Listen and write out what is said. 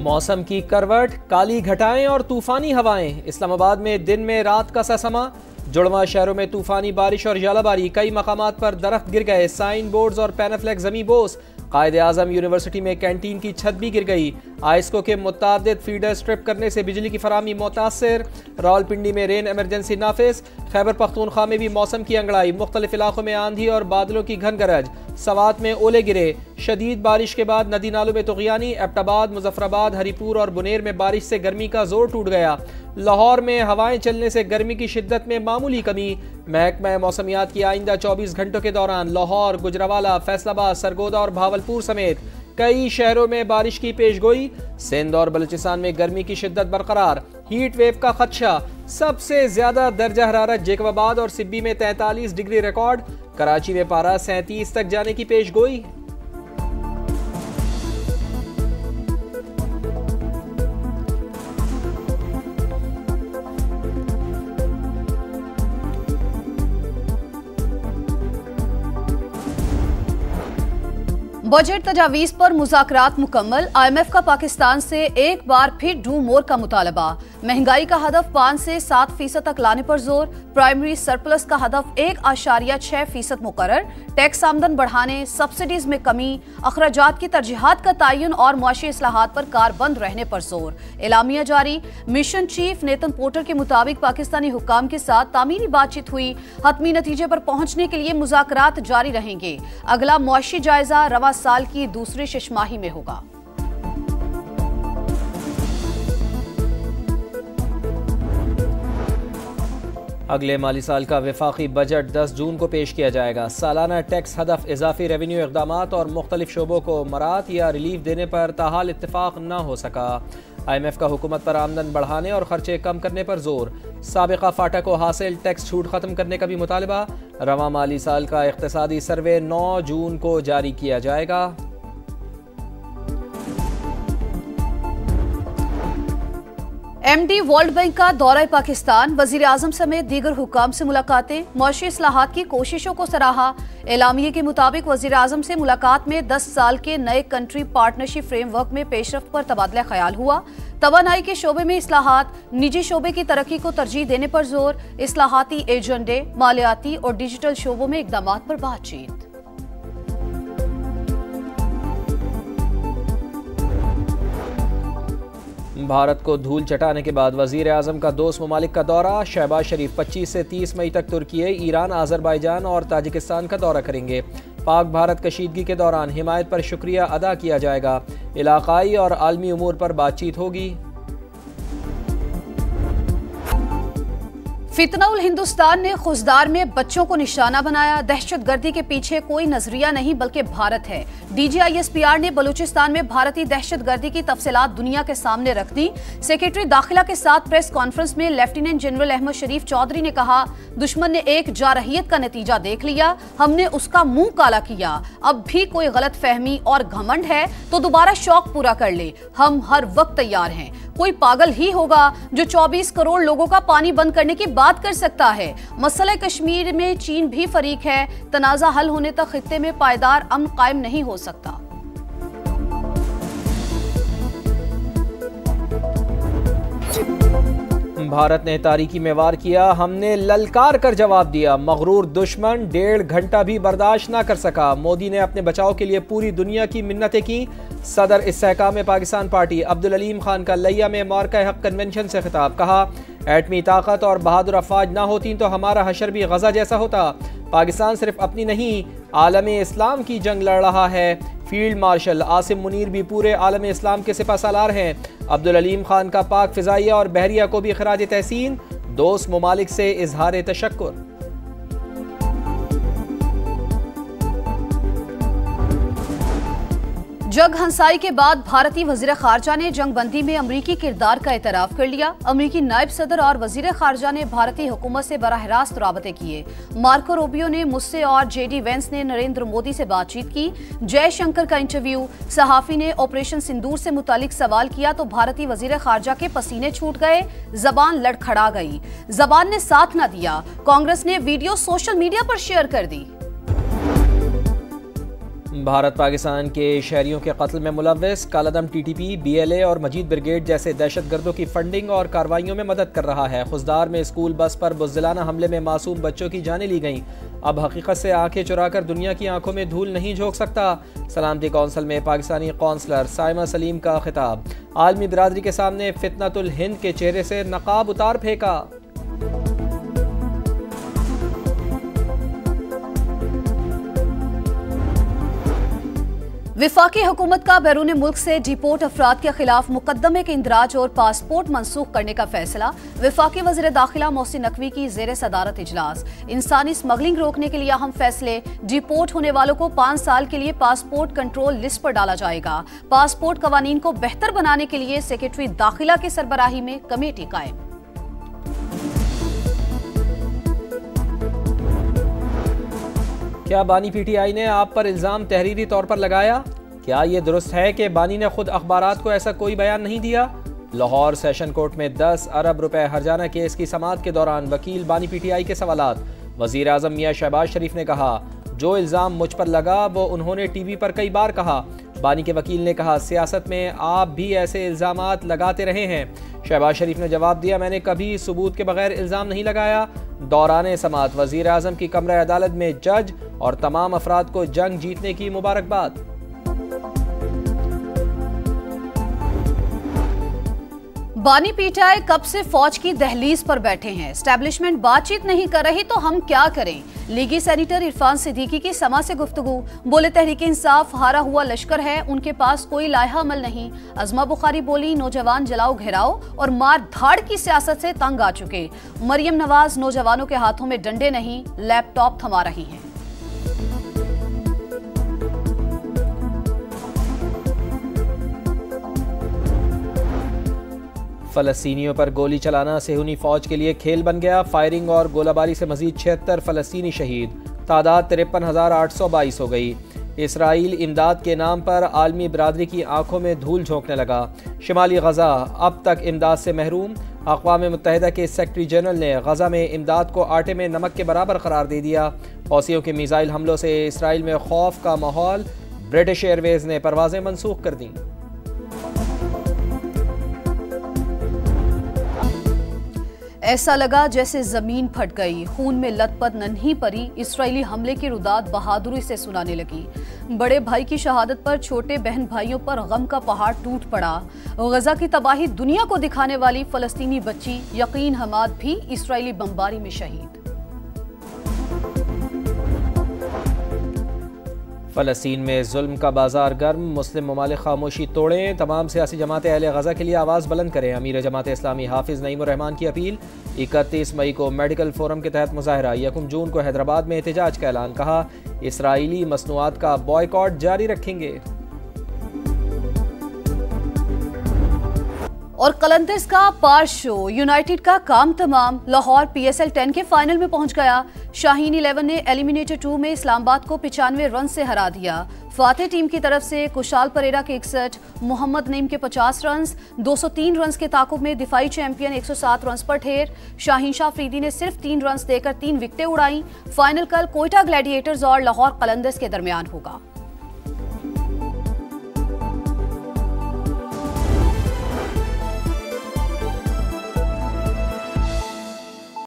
मौसम की करवट, काली घटाएं और तूफानी हवाएं। इस्लामाबाद में दिन में रात का सा समा। जुड़वा शहरों में तूफानी बारिश और जालाबारी, कई मकामात पर दरख्त गिर गए, साइन बोर्ड्स और पैनाफ्लेक्स जमी बोस। कायदे आजम यूनिवर्सिटी में कैंटीन की छत भी गिर गई। आइस्को के मुतादिद फीडर स्ट्रिप करने से बिजली की फराहमी मुतासर। रावलपिंडी में रेन एमरजेंसी नाफिज। खैबर पख्तूनख्वा में भी मौसम की अंगड़ाई, मुख्तलिफ इलाकों में आंधी और बादलों की घन गरज। सवात में ओले गिरे। शदीद बारिश के बाद नदी नालों में तुग़यानी। एबटाबाद, मुजफ्फराबाद, हरीपुर और बुनेर में बारिश से गर्मी का जोर टूट गया। लाहौर में हवाएं चलने से गर्मी की शिद्दत में मामूली कमी। महकमा मौसमियात की आइंदा 24 घंटों के दौरान लाहौर, गुजरावाला, फैसलाबाद, सरगोदा और भावलपुर समेत कई शहरों में बारिश की पेशगोई। सिंध और बलूचिस्तान में गर्मी की शिद्दत बरकरार, हीट वेव का खदशा। सबसे ज्यादा दर्जा हरारत जेकबाबाद और सिब्बी में 43 डिग्री रिकॉर्ड। कराची में पारा 37 तक जाने की पेशगोई। बजट तजावीज़ पर मुज़ाकरात मुकम्मल। IMF का पाकिस्तान से एक बार फिर डू मोर का मुतालबा। महंगाई का हदफ 5 से 7% तक लाने पर जोर। प्राइमरी सरप्लस का हदफ 1.6% मुकर्रर। टैक्स आमदन बढ़ाने, सब्सिडीज में कमी, अखराजात की तरजीहात का तयन और मुआशी इस्लाहात पर कारबंद रहने पर जोर। एलामिया जारी। मिशन चीफ नेतन पोर्टर के मुताबिक पाकिस्तानी हुक्काम के साथ तामीरी बातचीत हुई। हतमी नतीजे पर पहुंचने के लिए मुज़ाकरात जारी रहेंगे। अगला मुआशी जायजा रवा साल की दूसरी शिशमाही में होगा। अगले माली साल का वफाकी बजट 10 जून को पेश किया जाएगा। सालाना टैक्स हदफ, इजाफी रेवेन्यू इक़दामात और मुख्तलिफ शोबों को मरात या रिलीफ देने पर ताहाल इत्तेफाक न हो सका। IMF का हुकूमत पर आमदन बढ़ाने और खर्चे कम करने पर जोर। साबिका फाटा को हासिल टैक्स छूट खत्म करने का भी मुतालबा। रवा माली साल का इक़्तिसादी सर्वे 9 जून को जारी किया जाएगा। MD वर्ल्ड बैंक का दौरा पाकिस्तान। वजीर आजम समेत दीगर हुक्काम से मुलाकातें। मुआशी इस्लाहात की कोशिशों को सराहा। एलामिये के मुताबिक वजीर आजम से मुलाकात में 10 साल के नए कंट्री पार्टनरशिप फ्रेमवर्क में पेशरफ्त पर तबादला ख्याल हुआ। तवानाई के शोबे में इस्लाहात, निजी शोबे की तरक्की को तरजीह देने पर जोर। इस्लाहाती एजेंडे, मालियाती और डिजिटल शोबों में इक़दामात पर बातचीत। भारत को धूल चटाने के बाद वजीर आजम का दोस्त ममालिक का दौरा। शहबाज शरीफ 25 से 30 मई तक तुर्की, ईरान, आज़रबाईजान और ताजिकिस्तान का दौरा करेंगे। पाक भारत कशीदगी के दौरान हिमायत पर शुक्रिया अदा किया जाएगा। इलाकाई और आलमी उमूर पर बातचीत होगी। फितनाउल हिंदुस्तान ने खुजदार में बच्चों को निशाना बनाया। दहशतगर्दी के पीछे कोई नजरिया नहीं बल्कि भारत है। DGISPR ने बलूचिस्तान में भारतीय दहशतगर्दी की तफसीलात दुनिया के सामने रख दी। सेक्रेटरी दाखिला के साथ प्रेस कॉन्फ्रेंस में लेफ्टिनेंट जनरल अहमद शरीफ चौधरी ने कहा, दुश्मन ने एक जारहियत का नतीजा देख लिया, हमने उसका मुंह काला किया। अब भी कोई गलत फहमी और घमंड है तो दोबारा शौक पूरा कर ले, हम हर वक्त तैयार हैं। कोई पागल ही होगा जो 24 करोड़ लोगों का पानी बंद करने की बात कर सकता है। मसला कश्मीर में चीन भी फरीक है। तनाज़ा हल होने तक खित्ते में पायदार अमन कायम नहीं हो सकता। भारत ने तारीकी में वार किया, हमने ललकार कर जवाब दिया। मगरूर दुश्मन 1.5 घंटा भी बर्दाश्त ना कर सका। मोदी ने अपने बचाव के लिए पूरी दुनिया की मिन्नतें की। सदर इस्तेहकाम में पाकिस्तान पार्टी अब्दुल अलीम खान का लिया में मार्का हक कन्वेंशन से खिताब। कहा, एटमी ताकत और बहादुर अफवाज ना होती तो हमारा हशर भी गजा जैसा होता। पाकिस्तान सिर्फ अपनी नहीं, आलम इस्लाम की जंग लड़ रहा है। फील्ड मार्शल आसिम मुनीर भी पूरे आलम इस्लाम के सिपहसालार हैं। अब्दुल अलीम खान का पाक फिजाइया और बहरिया को भी खराज तहसीन। दोस्त ममालिक से इजहार तशक्कुर। जंग हंसाई के बाद भारतीय वजीर खारजा ने जंगबंदी में अमरीकी किरदार का एतराफ कर लिया। अमरीकी नायब सदर और वजीर खारजा ने भारतीय हुकूमत से बराह रास्त राबते किए। मार्को रूबियो ने मुझसे और JD वेंस ने नरेंद्र मोदी से बातचीत की। जयशंकर का इंटरव्यू। सहाफी ने ऑपरेशन सिंदूर से मुतालिक सवाल किया तो भारतीय वजीर खारजा के पसीने छूट गए, जबान लड़खड़ा गई। जबान ने साथ न दिया। कांग्रेस ने वीडियो सोशल मीडिया पर शेयर कर दी। भारत पाकिस्तान के शहरियों के कत्ल में मुलव्वस कालादम TTP, BLA और मजीद ब्रिगेड जैसे दहशतगर्दों की फंडिंग और कार्रवाइयों में मदद कर रहा है। खुजदार में स्कूल बस पर बुज़दिलाना हमले में मासूम बच्चों की जानें ली गईं। अब हकीकत से आंखें चुराकर दुनिया की आंखों में धूल नहीं झोंक सकता। सलामती कौंसिल में पाकिस्तानी कौंसलर साइमा सलीम का खिताब। आलमी बिरादरी के सामने फितनतुल हिंद के चेहरे से नकाब उतार फेंका। विफाकी हुकूमत का बैरून मुल्क से डिपोर्ट अफराद के खिलाफ मुकदमे के इंदराज और पासपोर्ट मनसूख करने का फैसला। विफाकी वज़ीर दाखिला मोहसिन नकवी की ज़ेर सदारत इजलास। इंसानी स्मगलिंग रोकने के लिए अहम फैसले। डिपोर्ट होने वालों को 5 साल के लिए पासपोर्ट कंट्रोल लिस्ट पर डाला जाएगा। पासपोर्ट कवानीन को बेहतर बनाने के लिए सेक्रेटरी दाखिला की सरबराही में कमेटी कायम। क्या बानी PTI ने आप पर इल्ज़ाम तहरीरी तौर पर लगाया? क्या ये दुरुस्त है कि बानी ने खुद अखबारात को ऐसा कोई बयान नहीं दिया? लाहौर सेशन कोर्ट में 10 अरब रुपए हर्जाना केस की समाअत के दौरान वकील बानी PTI के सवालात। वज़ीर आज़म मियां शहबाज शरीफ ने कहा, जो इल्ज़ाम मुझ पर लगा वो उन्होंने TV पर कई बार कहा। बानी के वकील ने कहा, सियासत में आप भी ऐसे इल्ज़ामात लगाते रहे हैं। शहबाज शरीफ ने जवाब दिया, मैंने कभी सबूत के बगैर इल्ज़ाम नहीं लगाया। दौरान समाअत वज़ीर आज़म की कमरा अदालत में जज और तमाम अफराद को जंग जीतने की मुबारकबाद। बानी PTI कब से फौज की दहलीज पर बैठे हैं। एस्टैब्लिशमेंट बातचीत नहीं कर रही तो हम क्या करें। लीगी सेनेटर इरफान सिद्दीकी की समा से गुफ्तगू। बोले, तहरीक इंसाफ हारा हुआ लश्कर है, उनके पास कोई लायहा अमल नहीं। अजमा बुखारी बोली, नौजवान जलाओ घेराओ और मार धाड़ की सियासत से तंग आ चुके। मरियम नवाज, नौजवानों के हाथों में डंडे नहीं लैपटॉप थमा रही हैं। फ़लस्तीनियों पर गोली चलाना सेहूनी फ़ौज के लिए खेल बन गया। फायरिंग और गोलाबारी से मजीद 76 फ़लस्तीनी शहीद। तादाद 53,822 हो गई। इसराइल इमदाद के नाम पर आलमी बिरादरी की आंखों में धूल झोंकने लगा। शिमाली गजा अब तक इमदाद से महरूम। अक़वाम मुत्तहिदा के सेक्रेटरी जनरल ने गजा में इमदाद को आटे में नमक के बराबर करार दे दिया। हौसियों के मिसाइल हमलों से इसराइल में खौफ का माहौल। ब्रिटिश एयरवेज ने परवाजें मनसूख कर दी। ऐसा लगा जैसे जमीन फट गई। खून में लथपथ नन्ही परी इसराइली हमले की रुदात बहादुरी से सुनाने लगी। बड़े भाई की शहादत पर छोटे बहन भाइयों पर गम का पहाड़ टूट पड़ा। गजा की तबाही दुनिया को दिखाने वाली फलस्तीनी बच्ची यकीन हमाद भी इसराइली बमबारी में शहीद। फ़लस्तीन में जुल्म का बाजार गर्म। मुस्लिम ममालिक खामोशी तोड़ें। तमाम सियासी जमातें अहले गजा के लिए आवाज़ बुलंद करें। अमीर जमात इस्लामी हाफिज़ नईमुर रहमान की अपील। 31 मई को मेडिकल फोरम के तहत मुजाहरा। 1 जून को हैदराबाद में एहतजाज का ऐलान। कहा, इसराइली मसनूआत का बॉयकॉट जारी रखेंगे। और कलंदर्स का पार शो, यूनाइटेड का काम तमाम। लाहौर PSL 10 के फाइनल में पहुंच गया। शाहीन 11 ने एलिमिनेटर 2 में इस्लामाबाद को 95 रन से हरा दिया। फातेह टीम की तरफ से कुशाल परेरा के 61, मोहम्मद नईम के 50 रन, 203 रन के ताकुब में दिफाई चैंपियन 107 रन पर ठेर। शाहीन शाह अफरीदी ने सिर्फ 3 रन देकर 3 विकेटें उड़ाई। फाइनल कल कोयटा ग्लैडिएटर्स और लाहौर कलंदर्स के दरमियान होगा।